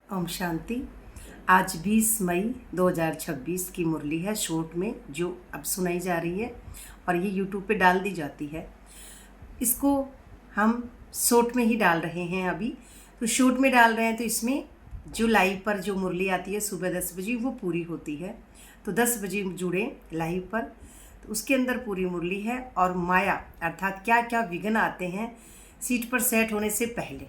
ओम शांति। आज 20 मई 2026 की मुरली है शॉर्ट में, जो अब सुनाई जा रही है और ये यूट्यूब पे डाल दी जाती है। इसको हम शॉर्ट में ही डाल रहे हैं अभी। तो शॉर्ट में डाल रहे हैं तो इसमें जो लाइव पर जो मुरली आती है सुबह 10 बजे वो पूरी होती है। तो 10 बजे जुड़े लाइव पर, तो उसके अंदर पूरी मुरली है। और माया अर्थात क्या क्या विघ्न आते हैं सीट पर सेट होने से पहले।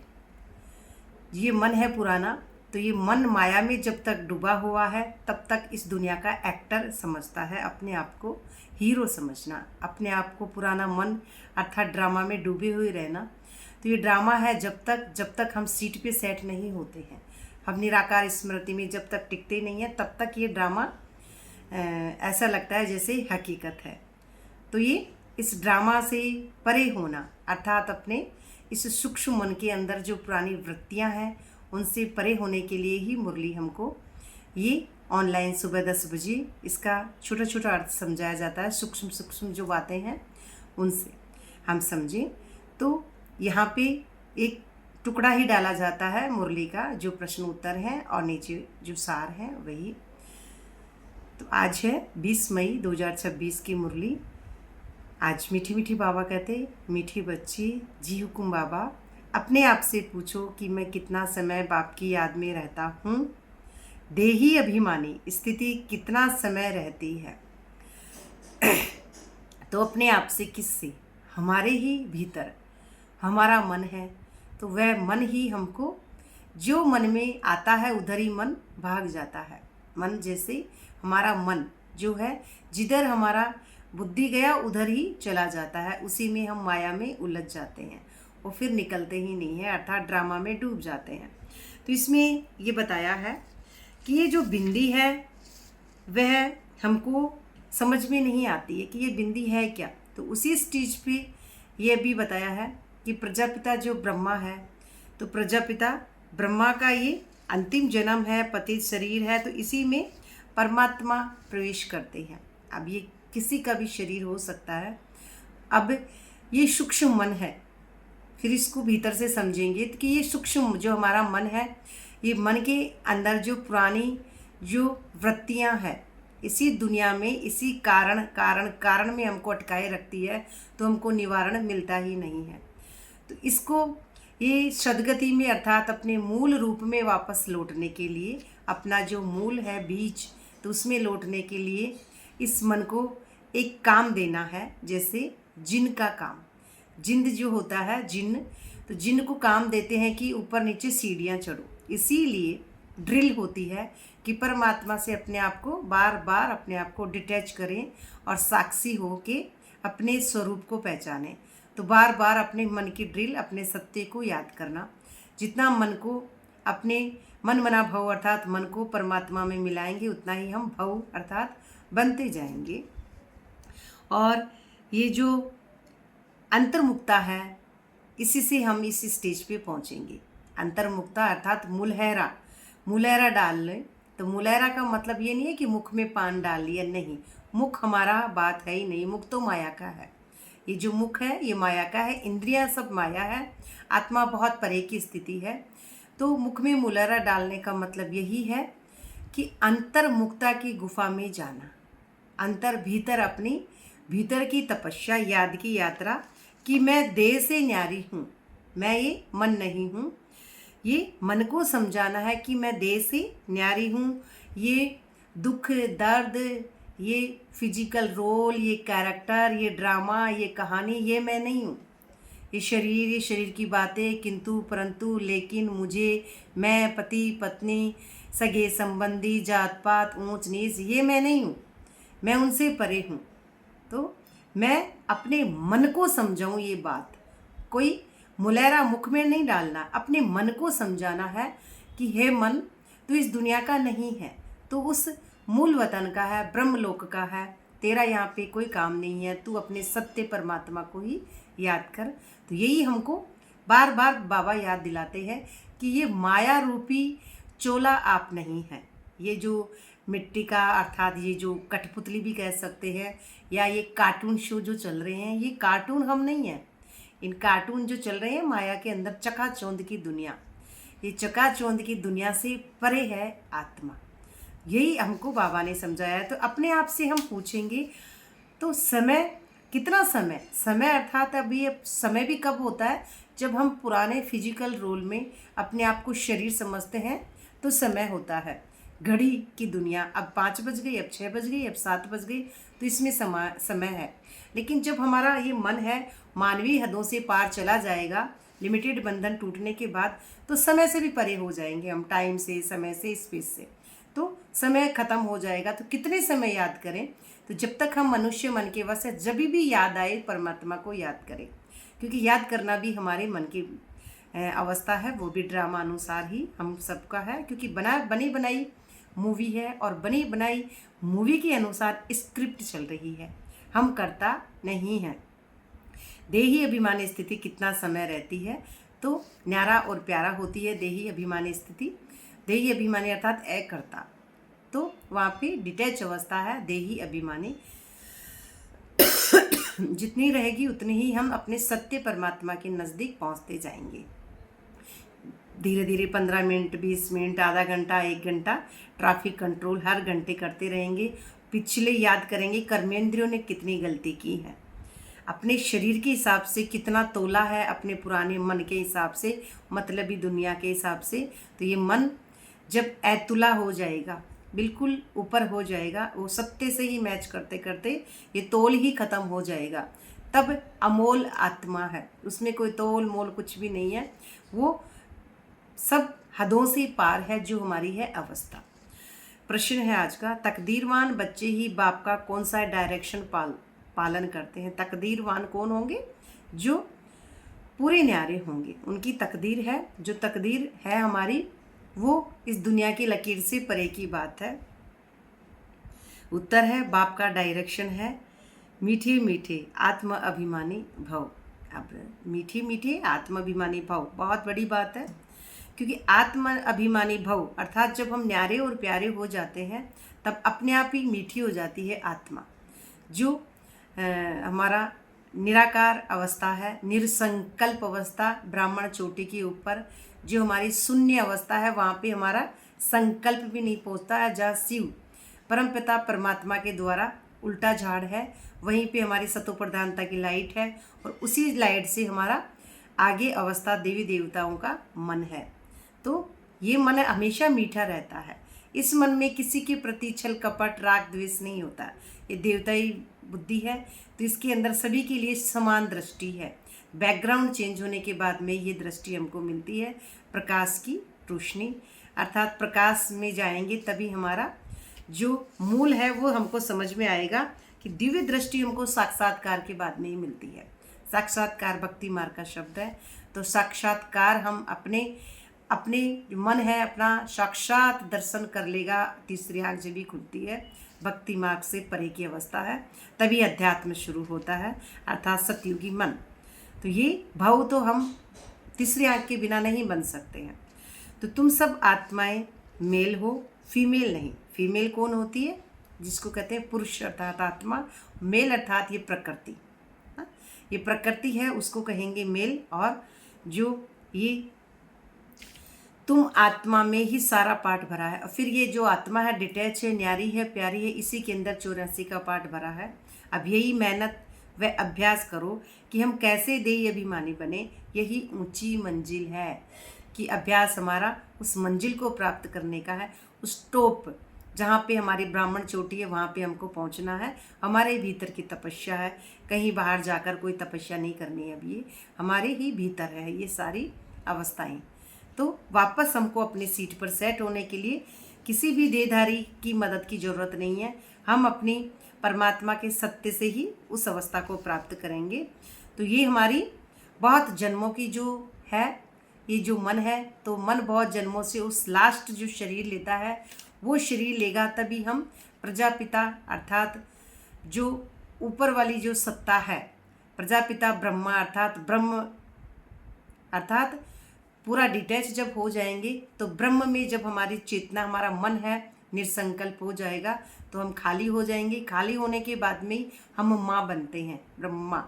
ये मन है पुराना, तो ये मन माया में जब तक डूबा हुआ है तब तक इस दुनिया का एक्टर समझता है, अपने आप को हीरो समझना, अपने आप को पुराना मन अर्थात ड्रामा में डूबे हुए रहना। तो ये ड्रामा है जब तक हम सीट पे सेट नहीं होते हैं, हम निराकार स्मृति में जब तक टिकते नहीं हैं तब तक ये ड्रामा ऐसा लगता है जैसे हकीकत है। तो ये इस ड्रामा से परे होना अर्थात अपने इस सूक्ष्म मन के अंदर जो पुरानी वृत्तियां हैं उनसे परे होने के लिए ही मुरली हमको ये ऑनलाइन सुबह 10 बजे इसका छोटा छोटा अर्थ समझाया जाता है। सूक्ष्म सूक्ष्म जो बातें हैं उनसे हम समझें। तो यहाँ पे एक टुकड़ा ही डाला जाता है मुरली का, जो प्रश्न उत्तर है और नीचे जो सार है वही। तो आज है 20 मई 2026 की मुरली। आज मीठी मीठी बाबा कहते, मीठी बच्ची जी हुकुम बाबा, अपने आप से पूछो कि मैं कितना समय बाप की याद में रहता हूँ। देही अभिमानी स्थिति कितना समय रहती है। तो अपने आप से किससे? हमारे ही भीतर हमारा मन है, तो वह मन ही हमको, जो मन में आता है उधर ही मन भाग जाता है। मन जैसे हमारा मन जो है, जिधर हमारा बुद्धि गया उधर ही चला जाता है, उसी में हम माया में उलझ जाते हैं और फिर निकलते ही नहीं है अर्थात ड्रामा में डूब जाते हैं। तो इसमें ये बताया है कि ये जो बिंदी है वह हमको समझ में नहीं आती है कि ये बिंदी है क्या। तो उसी स्टेज पे ये भी बताया है कि प्रजापिता जो ब्रह्मा है, तो प्रजापिता ब्रह्मा का ये अंतिम जन्म है, पतित शरीर है, तो इसी में परमात्मा प्रवेश करते हैं। अब ये किसी का भी शरीर हो सकता है। अब ये सूक्ष्म मन है, फिर इसको भीतर से समझेंगे कि ये सूक्ष्म जो हमारा मन है, ये मन के अंदर जो पुरानी जो वृत्तियां हैं इसी दुनिया में, इसी कारण में हमको अटकाए रखती है, तो हमको निवारण मिलता ही नहीं है। तो इसको ये सदगति में अर्थात अपने मूल रूप में वापस लौटने के लिए, अपना जो मूल है बीज, तो उसमें लौटने के लिए इस मन को एक काम देना है, जैसे जिन का काम। जिंद जो होता है जिन, तो जिन को काम देते हैं कि ऊपर नीचे सीढ़ियाँ चढ़ो। इसीलिए ड्रिल होती है कि परमात्मा से अपने आप को बार बार अपने आप को डिटैच करें और साक्षी हो के अपने स्वरूप को पहचानें। तो बार बार अपने मन की ड्रिल, अपने सत्य को याद करना। जितना मन को अपने मन मना भव अर्थात मन को परमात्मा में मिलाएंगे, उतना ही हम भव अर्थात बनते जाएंगे। और ये जो अंतर्मुक्ता है, इसी से हम इस स्टेज पे पहुंचेंगे। अंतर्मुक्ता अर्थात मुलहरा डाल लें। तो मुलहरा का मतलब ये नहीं है कि मुख में पान डाल लिया, नहीं, मुख हमारा बात है ही नहीं, मुख तो माया का है। ये जो मुख है ये माया का है, इंद्रियां सब माया है, आत्मा बहुत परे की स्थिति है। तो मुख में मुलहरा डालने का मतलब यही है कि अंतर्मुक्ता की गुफा में जाना, भीतर अपनी भीतर की तपस्या, याद की यात्रा कि मैं देह से न्यारी हूँ, मैं ये मन नहीं हूँ। ये मन को समझाना है कि मैं देह से न्यारी हूँ। ये दुख दर्द, ये फिजिकल रोल, ये कैरेक्टर, ये ड्रामा, ये कहानी, ये मैं नहीं हूँ। ये शरीर की बातें, किंतु परंतु लेकिन मुझे, मैं, पति पत्नी, सगे संबंधी, जात पात, ऊंच नीच, ये मैं नहीं हूँ, मैं उनसे परे हूँ। तो मैं अपने मन को समझाऊं ये बात, कोई मुलहरा मुख में नहीं डालना, अपने मन को समझाना है कि हे मन, तू इस दुनिया का नहीं है, तो उस मूल वतन का है, ब्रह्मलोक का है, तेरा यहाँ पे कोई काम नहीं है, तू अपने सत्य परमात्मा को ही याद कर। तो यही हमको बार बार बाबा याद दिलाते हैं कि ये माया रूपी चोला आप नहीं हैं। ये जो मिट्टी का अर्थात ये जो कठपुतली भी कह सकते हैं, या ये कार्टून शो जो चल रहे हैं, ये कार्टून हम नहीं हैं। इन कार्टून जो चल रहे हैं माया के अंदर, चकाचौंध की दुनिया, ये चकाचौंध की दुनिया से परे है आत्मा। यही हमको बाबा ने समझाया है। तो अपने आप से हम पूछेंगे तो समय, कितना समय, समय अर्थात अभी ये समय भी कब होता है जब हम पुराने फिजिकल रोल में अपने आप को शरीर समझते हैं तो समय होता है। घड़ी की दुनिया, अब 5 बज गई, अब 6 बज गई, अब 7 बज गई, तो इसमें समय है। लेकिन जब हमारा ये मन है मानवीय हदों से पार चला जाएगा, लिमिटेड बंधन टूटने के बाद, तो समय से भी परे हो जाएंगे हम, टाइम से, समय से, स्पेस से। तो समय खत्म हो जाएगा। तो कितने समय याद करें? तो जब तक हम मनुष्य मन के वश है, जब भी याद आए परमात्मा को याद करें, क्योंकि याद करना भी हमारे मन की अवस्था है, वो भी ड्रामा अनुसार ही हम सबका है, क्योंकि बनी बनाई मूवी है और बनी बनाई मूवी के अनुसार स्क्रिप्ट चल रही है, हम करता नहीं हैं। देही अभिमानी स्थिति कितना समय रहती है तो न्यारा और प्यारा होती है देही अभिमानी स्थिति। देही अभिमानी अर्थात अकर्ता, तो वहाँ पे डिटैच अवस्था है देही अभिमानी। जितनी रहेगी उतनी ही हम अपने सत्य परमात्मा के नज़दीक पहुँचते जाएंगे। धीरे धीरे 15 मिनट, 20 मिनट, आधा घंटा, 1 घंटा ट्रैफिक कंट्रोल हर घंटे करते रहेंगे। पिछले याद करेंगे कर्मेंद्रियों ने कितनी गलती की है, अपने शरीर के हिसाब से कितना तोला है, अपने पुराने मन के हिसाब से, मतलबी दुनिया के हिसाब से। तो ये मन जब अतुला हो जाएगा, बिल्कुल ऊपर हो जाएगा, वो सत्य से ही मैच करते करते ये तोल ही खत्म हो जाएगा, तब अमोल आत्मा है, उसमें कोई तोल मोल कुछ भी नहीं है, वो सब हदों से पार है जो हमारी है अवस्था। प्रश्न है आज का, तकदीरवान बच्चे ही बाप का कौन सा डायरेक्शन पालन करते हैं? तकदीरवान कौन होंगे? जो पूरे न्यारे होंगे, उनकी तकदीर है, जो तकदीर है हमारी वो इस दुनिया की लकीर से परे की बात है। उत्तर है बाप का डायरेक्शन है मीठे मीठे आत्म अभिमानी भव। अब मीठे मीठे आत्म अभिमानी भव बहुत बड़ी बात है, क्योंकि आत्म अभिमानी भव अर्थात जब हम न्यारे और प्यारे हो जाते हैं तब अपने आप ही मीठी हो जाती है आत्मा। जो हमारा निराकार अवस्था है, निरसंकल्प अवस्था, ब्राह्मण चोटी के ऊपर जो हमारी शून्य अवस्था है, वहाँ पे हमारा संकल्प भी नहीं पहुँचता है। जहाँ शिव परमपिता परमात्मा के द्वारा उल्टा झाड़ है, वहीं पे हमारी सतो प्रधानता की लाइट है, और उसी लाइट से हमारा आगे अवस्था देवी देवताओं का मन है। तो ये मन हमेशा मीठा रहता है। इस मन में किसी के प्रति छल कपट राग द्वेष नहीं होता। ये देवताई बुद्धि है, तो इसके अंदर सभी के लिए समान दृष्टि है। बैकग्राउंड चेंज होने के बाद में ये दृष्टि हमको मिलती है प्रकाश की रोशनी, अर्थात प्रकाश में जाएंगे तभी हमारा जो मूल है वो हमको समझ में आएगा कि दिव्य दृष्टि हमको साक्षात्कार के बाद में ही मिलती है। साक्षात्कार भक्ति मार्ग का शब्द है। तो साक्षात्कार हम अपने मन है अपना साक्षात दर्शन कर लेगा, तीसरी आँख जब भी खुलती है, भक्ति मार्ग से परे की अवस्था है, तभी अध्यात्म शुरू होता है, अर्थात सतयुगी मन। तो ये भाव तो हम तीसरी आँख के बिना नहीं बन सकते हैं। तो तुम सब आत्माएं मेल हो, फीमेल नहीं। फीमेल कौन होती है? जिसको कहते हैं पुरुष अर्थात आत्मा, मेल अर्थात ये प्रकृति। ये प्रकृति है, उसको कहेंगे मेल। और जो ये तुम आत्मा में ही सारा पाठ भरा है। और फिर ये जो आत्मा है डिटैच है, न्यारी है, प्यारी है, इसी के अंदर 84 का पाठ भरा है। अब यही मेहनत व अभ्यास करो कि हम कैसे देही अभिमानी बने। यही ऊंची मंजिल है कि अभ्यास हमारा उस मंजिल को प्राप्त करने का है, उस टॉप जहाँ पे हमारी ब्राह्मण चोटी है वहाँ पे हमको पहुँचना है। हमारे भीतर की तपस्या है, कहीं बाहर जाकर कोई तपस्या नहीं करनी है। अब ये हमारे ही भीतर है ये सारी अवस्थाएं। तो वापस हमको अपनी सीट पर सेट होने के लिए किसी भी देहधारी की मदद की ज़रूरत नहीं है। हम अपनी परमात्मा के सत्य से ही उस अवस्था को प्राप्त करेंगे। तो ये हमारी बहुत जन्मों की जो है, ये जो मन है, तो मन बहुत जन्मों से उस लास्ट जो शरीर लेता है वो शरीर लेगा, तभी हम प्रजापिता अर्थात जो ऊपर वाली जो सत्ता है, प्रजापिता ब्रह्मा अर्थात ब्रह्म अर्थात पूरा डिटैच जब हो जाएंगे, तो ब्रह्म में जब हमारी चेतना, हमारा मन है निरसंकल्प हो जाएगा, तो हम खाली हो जाएंगे। खाली होने के बाद में हम माँ बनते हैं, ब्रह्मा।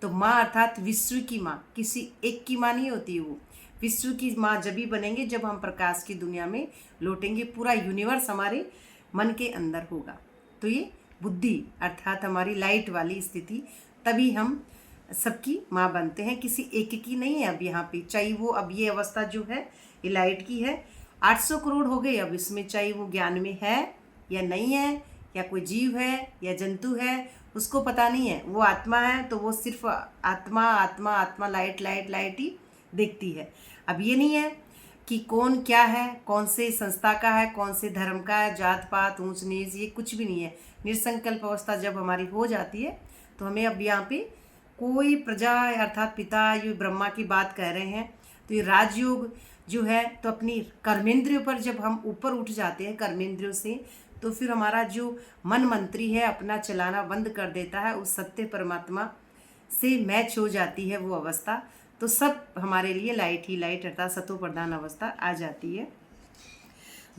तो माँ अर्थात विश्व की माँ, किसी एक की माँ नहीं होती वो, विश्व की माँ जब भी बनेंगे जब हम प्रकाश की दुनिया में लौटेंगे। पूरा यूनिवर्स हमारे मन के अंदर होगा। तो ये बुद्धि अर्थात हमारी लाइट वाली स्थिति, तभी हम सबकी माँ बनते हैं, किसी एक की नहीं है। अब यहाँ पे चाहे वो, अब ये अवस्था जो है ये लाइट की है, 800 करोड़ हो गए। अब इसमें चाहे वो ज्ञान में है या नहीं है, या कोई जीव है या जंतु है, उसको पता नहीं है। वो आत्मा है तो वो सिर्फ आत्मा आत्मा आत्मा, लाइट लाइट लाइट ही देखती है। अब ये नहीं है कि कौन क्या है, कौन से संस्था का है, कौन से धर्म का है, जात पात ऊंच नीच, ये कुछ भी नहीं है। निसंकल्प अवस्था जब हमारी हो जाती है तो हमें अब यहाँ पे कोई प्रजा अर्थात पिता, ये ब्रह्मा की बात कह रहे हैं। तो ये राजयोग जो है, तो अपनी कर्मेंद्रियों पर जब हम ऊपर उठ जाते हैं कर्मेंद्रियों से, तो फिर हमारा जो मन मंत्री है अपना चलाना बंद कर देता है, उस सत्य परमात्मा से मैच हो जाती है वो अवस्था। तो सब हमारे लिए लाइट ही लाइट अर्थात सतो प्रधान अवस्था आ जाती है।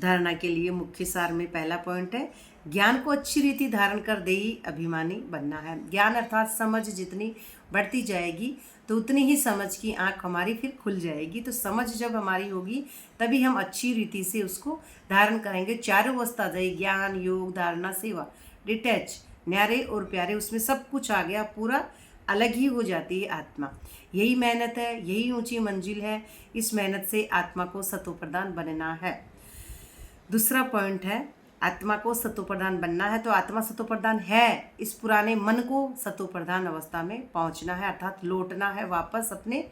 धारणा के लिए मुख्य सार में पहला पॉइंट है, ज्ञान को अच्छी रीति धारण कर दे ही अभिमानी बनना है। ज्ञान अर्थात समझ जितनी बढ़ती जाएगी तो उतनी ही समझ की आंख हमारी फिर खुल जाएगी। तो समझ जब हमारी होगी तभी हम अच्छी रीति से उसको धारण करेंगे। चारों अवस्था जाए, ज्ञान योग धारणा सेवा, डिटैच, न्यारे और प्यारे, उसमें सब कुछ आ गया, पूरा अलग ही हो जाती है आत्मा। यही मेहनत है, यही ऊंची मंजिल है। इस मेहनत से आत्मा को सतोप्रधान बनना है। दूसरा पॉइंट है, आत्मा को सतोप्रधान बनना है। तो आत्मा सतोप्रधान है, इस पुराने मन को सतोप्रधान अवस्था में पहुंचना है, अर्थात लौटना है वापस अपने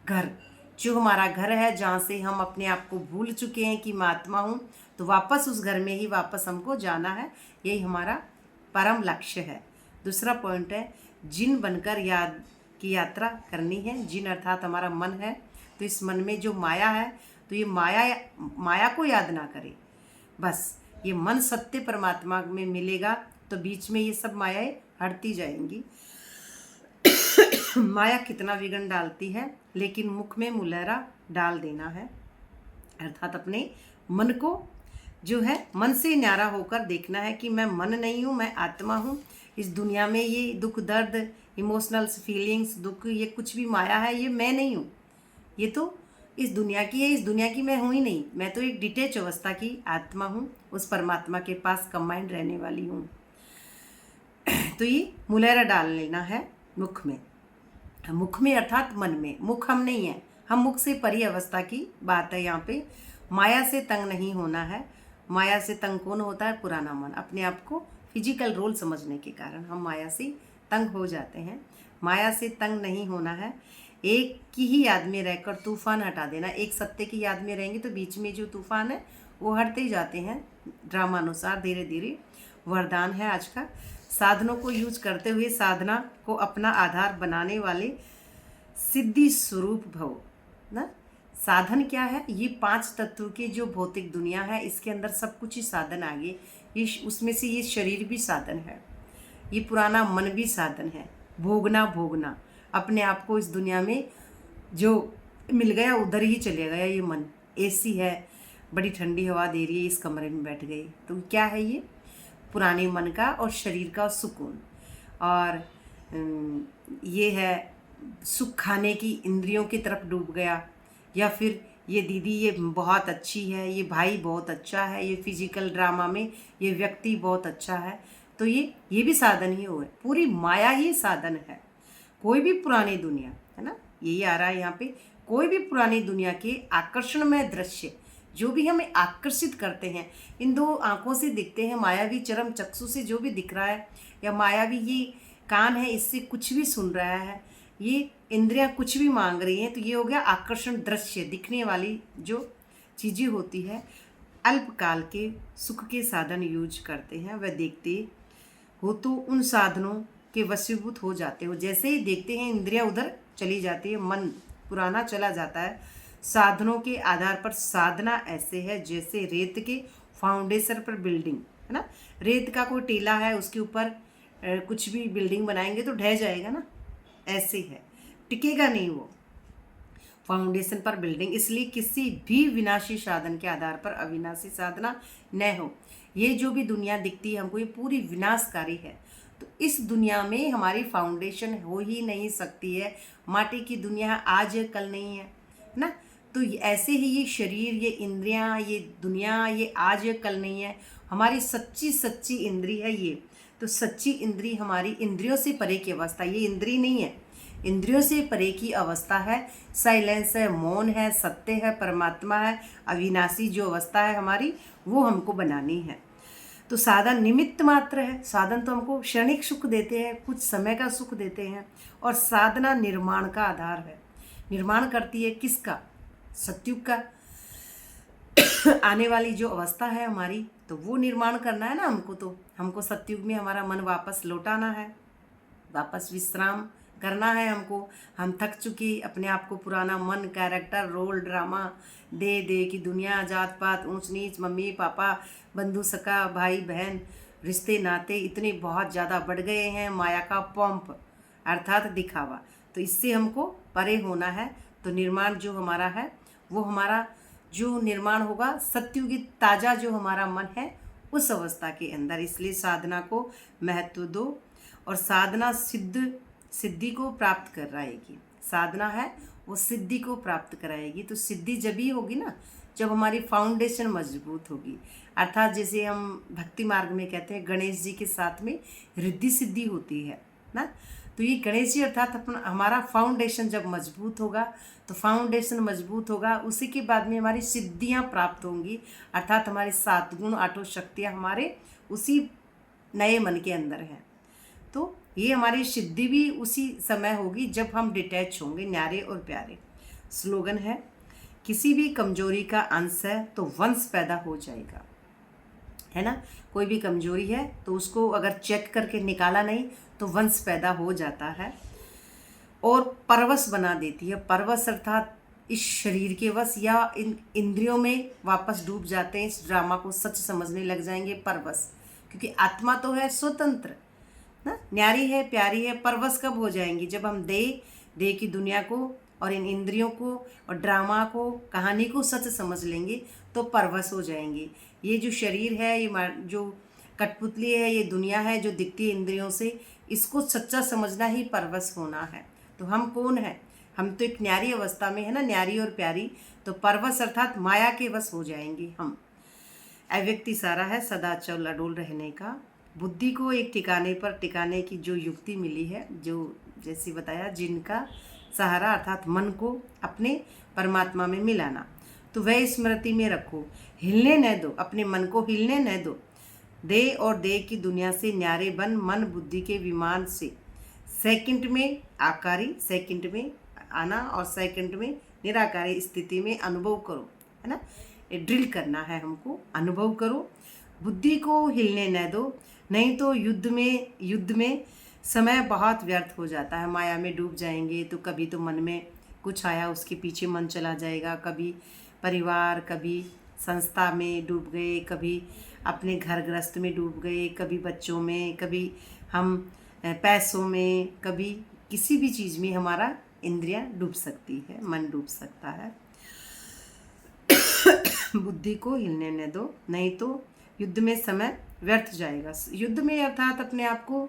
घर, जो हमारा घर है, जहाँ से हम अपने आप को भूल चुके हैं कि मैं आत्मा हूँ। तो वापस उस घर में ही वापस हमको जाना है, यही हमारा परम लक्ष्य है। दूसरा पॉइंट है, जिन बनकर याद की यात्रा करनी है। जिन अर्थात हमारा मन है। तो इस मन में जो माया है, तो ये माया को याद ना करे, बस ये मन सत्य परमात्मा में मिलेगा तो बीच में ये सब मायाएं हटती जाएंगी। माया कितना विघ्न डालती है, लेकिन मुख में मुलहरा डाल देना है, अर्थात अपने मन को जो है मन से न्यारा होकर देखना है कि मैं मन नहीं हूँ, मैं आत्मा हूँ। इस दुनिया में ये दुख दर्द, इमोशनल्स, फीलिंग्स, दुख, ये कुछ भी माया है, ये मैं नहीं हूँ। ये तो इस दुनिया की है, इस दुनिया की मैं हूँ ही नहीं। मैं तो एक डिटेच अवस्था की आत्मा हूँ, उस परमात्मा के पास कंबाइंड रहने वाली हूँ। तो ये मुलहरा डाल लेना है मुख में। मुख में अर्थात मन में, मुख हम नहीं है, हम मुख से परी अवस्था की बात है। यहाँ पे माया से तंग नहीं होना है। माया से तंग कौन होता है? पुराना मन। अपने आप को फिजिकल रोल समझने के कारण हम माया से तंग हो जाते हैं। माया से तंग नहीं होना है। एक की ही याद में रहकर तूफान हटा देना। एक सत्य की याद में रहेंगे तो बीच में जो तूफान है वो हटते ही जाते हैं ड्रामानुसार, धीरे धीरे। वरदान है आज का, साधनों को यूज करते हुए साधना को अपना आधार बनाने वाले सिद्धि स्वरूप भव ना। साधन क्या है? ये 5 तत्व की जो भौतिक दुनिया है, इसके अंदर सब कुछ ही साधन आ गए। ये उसमें से ये शरीर भी साधन है, ये पुराना मन भी साधन है। भोगना अपने आप को इस दुनिया में जो मिल गया उधर ही चले गया। ये मन एसी है, बड़ी ठंडी हवा दे रही है, इस कमरे में बैठ गई, तो क्या है ये? पुराने मन का और शरीर का सुकून। और ये है सुख खाने की इंद्रियों की तरफ डूब गया, या फिर ये दीदी ये बहुत अच्छी है, ये भाई बहुत अच्छा है, ये फिजिकल ड्रामा में ये व्यक्ति बहुत अच्छा है। तो ये भी साधन ही हुए, पूरी माया ही साधन है। कोई भी पुरानी दुनिया है ना, यही आ रहा है यहाँ पे, कोई भी पुरानी दुनिया के आकर्षणमय दृश्य जो भी हमें आकर्षित करते हैं, इन 2 आँखों से दिखते हैं, मायावी चरम चक्षु से जो भी दिख रहा है, या मायावी ये कान है इससे कुछ भी सुन रहा है, ये इंद्रियां कुछ भी मांग रही हैं, तो ये हो गया आकर्षण दृश्य। दिखने वाली जो चीज़ें होती है, अल्पकाल के सुख के साधन यूज करते हैं, वह देखते हो तो उन साधनों के वशीभूत हो जाते हो। जैसे ही देखते हैं इंद्रियां उधर चली जाती है, मन पुराना चला जाता है। साधनों के आधार पर साधना ऐसे है जैसे रेत के फाउंडेशन पर बिल्डिंग है ना। रेत का कोई टीला है, उसके ऊपर कुछ भी बिल्डिंग बनाएंगे तो ढह जाएगा ना, ऐसे है, टिकेगा नहीं वो फाउंडेशन पर बिल्डिंग। इसलिए किसी भी विनाशी साधन के आधार पर अविनाशी साधना न हो। ये जो भी दुनिया दिखती है हमको, ये पूरी विनाशकारी है। तो इस दुनिया में हमारी फाउंडेशन हो ही नहीं सकती है। माटी की दुनिया आज है, कल नहीं है ना। तो ऐसे ही ये शरीर, ये इंद्रियां, ये दुनिया, ये आज है कल नहीं है, हमारी सच्ची सच्ची इंद्री है ये। तो सच्ची इंद्री हमारी इंद्रियों से परे की अवस्था, ये इंद्री नहीं है, इंद्रियों से परे की अवस्था है, साइलेंस है, मौन है, सत्य है, परमात्मा है, अविनाशी जो अवस्था है हमारी, वो हमको बनानी है। तो साधन निमित्त मात्र है, साधन तो हमको क्षणिक सुख देते हैं, कुछ समय का सुख देते हैं, और साधना निर्माण का आधार है। निर्माण करती है किसका? सत्युग का। आने वाली जो अवस्था है हमारी, तो वो निर्माण करना है ना हमको। तो हमको सत्युग में हमारा मन वापस लौटाना है, वापस विश्राम करना है हमको। हम थक चुके, अपने आप को पुराना मन, कैरेक्टर, रोल, ड्रामा दे दे कि दुनिया, जात पात, ऊंच नीच, मम्मी पापा, बंधु सखा, भाई बहन, रिश्ते नाते इतने बहुत ज़्यादा बढ़ गए हैं। माया का पंप अर्थात दिखावा, तो इससे हमको परे होना है। तो निर्माण जो हमारा है, वो हमारा जो निर्माण होगा सत्युगित ताज़ा जो हमारा मन है उस अवस्था के अंदर। इसलिए साधना को महत्व दो, और साधना सिद्धि को प्राप्त कराएगी। साधना है वो सिद्धि को प्राप्त कराएगी। तो सिद्धि जब ही होगी ना, जब हमारी फाउंडेशन मजबूत होगी। अर्थात जैसे हम भक्ति मार्ग में कहते हैं, गणेश जी के साथ में रिद्धि सिद्धि होती है ना। तो ये गणेश जी अर्थात अपना हमारा फाउंडेशन जब मजबूत होगा, तो फाउंडेशन मजबूत होगा, उसी के बाद में हमारी सिद्धियां प्राप्त होंगी। अर्थात हमारे 7 गुण, 8 शक्तियाँ हमारे उसी नए मन के अंदर हैं। तो ये हमारी सिद्धि भी उसी समय होगी जब हम डिटैच होंगे, न्यारे और प्यारे। स्लोगन है, किसी भी कमजोरी का अंश है तो वंश पैदा हो जाएगा, है ना। कोई भी कमजोरी है तो उसको अगर चेक करके निकाला नहीं तो वंश पैदा हो जाता है, और परवश बना देती है। परवश अर्थात इस शरीर के वश या इन इंद्रियों में वापस डूब जाते हैं, इस ड्रामा को सच समझने लग जाएंगे परवश। क्योंकि आत्मा तो है स्वतंत्र ना, न्यारी है, प्यारी है। परवश कब हो जाएंगी? जब हम देह की दुनिया को और इन इंद्रियों को और ड्रामा को, कहानी को सच समझ लेंगे तो परवश हो जाएंगे। ये जो शरीर है, ये जो कठपुतली है, ये दुनिया है जो दिखती है इंद्रियों से, इसको सच्चा समझना ही परवश होना है। तो हम कौन है? हम तो एक न्यारी अवस्था में है ना, न्यारी और प्यारी। तो परवश अर्थात माया के वश हो जाएंगे हम। अव्यक्त इशारा है सदा चल अडोल रहने का। बुद्धि को एक ठिकाने पर टिकाने की जो युक्ति मिली है, जो जैसे बताया, जिनका सहारा अर्थात मन को अपने परमात्मा में मिलाना, तो वह स्मृति में रखो, हिलने न दो, अपने मन को हिलने न दो। दे और दे की दुनिया से न्यारे बन, मन बुद्धि के विमान से सेकंड में आकारी, सेकंड में आना और सेकंड में निराकारी स्थिति में अनुभव करो, है ना। ये ड्रिल करना है हमको, अनुभव करो, बुद्धि को हिलने न दो, नहीं तो युद्ध में समय बहुत व्यर्थ हो जाता है। माया में डूब जाएंगे तो कभी तो मन में कुछ आया उसके पीछे मन चला जाएगा, कभी परिवार, कभी संस्था में डूब गए, कभी अपने घर गृहस्थ में डूब गए, कभी बच्चों में, कभी हम पैसों में, कभी किसी भी चीज़ में हमारा इंद्रियां डूब सकती है, मन डूब सकता है। बुद्धि को हिलने न दो, नहीं तो युद्ध में समय व्यर्थ जाएगा। युद्ध में अर्थात अपने आप को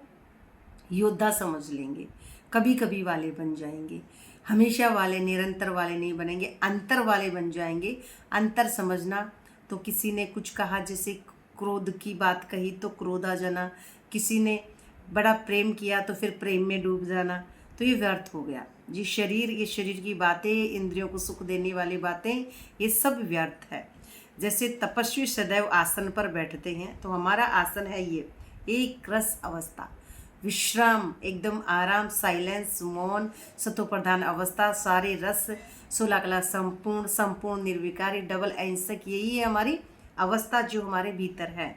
योद्धा समझ लेंगे, कभी कभी वाले बन जाएंगे, हमेशा वाले, निरंतर वाले नहीं बनेंगे, अंतर वाले बन जाएंगे। अंतर समझना, तो किसी ने कुछ कहा, जैसे क्रोध की बात कही तो क्रोध आ जाना, किसी ने बड़ा प्रेम किया तो फिर प्रेम में डूब जाना, तो ये व्यर्थ हो गया। ये शरीर की बातें, इंद्रियों को सुख देने वाली बातें, ये सब व्यर्थ है। जैसे तपस्वी सदैव आसन पर बैठते हैं, तो हमारा आसन है ये एक रस अवस्था, विश्राम, एकदम आराम, साइलेंस, मौन, सतोप्रधान अवस्था, सारे रस, 16 कला संपूर्ण निर्विकारी, डबल अहिंसक, यही है हमारी अवस्था जो हमारे भीतर है।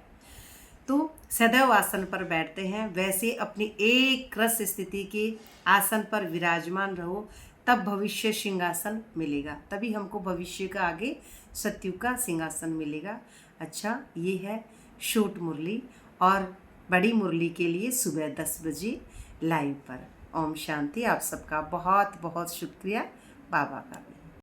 तो सदैव आसन पर बैठते हैं, वैसे अपनी एक रस स्थिति के आसन पर विराजमान रहो, तब भविष्य सिंहासन मिलेगा। तभी हमको भविष्य का आगे सत्युग का सिंहासन मिलेगा। अच्छा, ये है शॉर्ट मुरली, और बड़ी मुरली के लिए सुबह 10 बजे लाइव पर। ओम शांति। आप सबका बहुत बहुत शुक्रिया। बाबा का भी।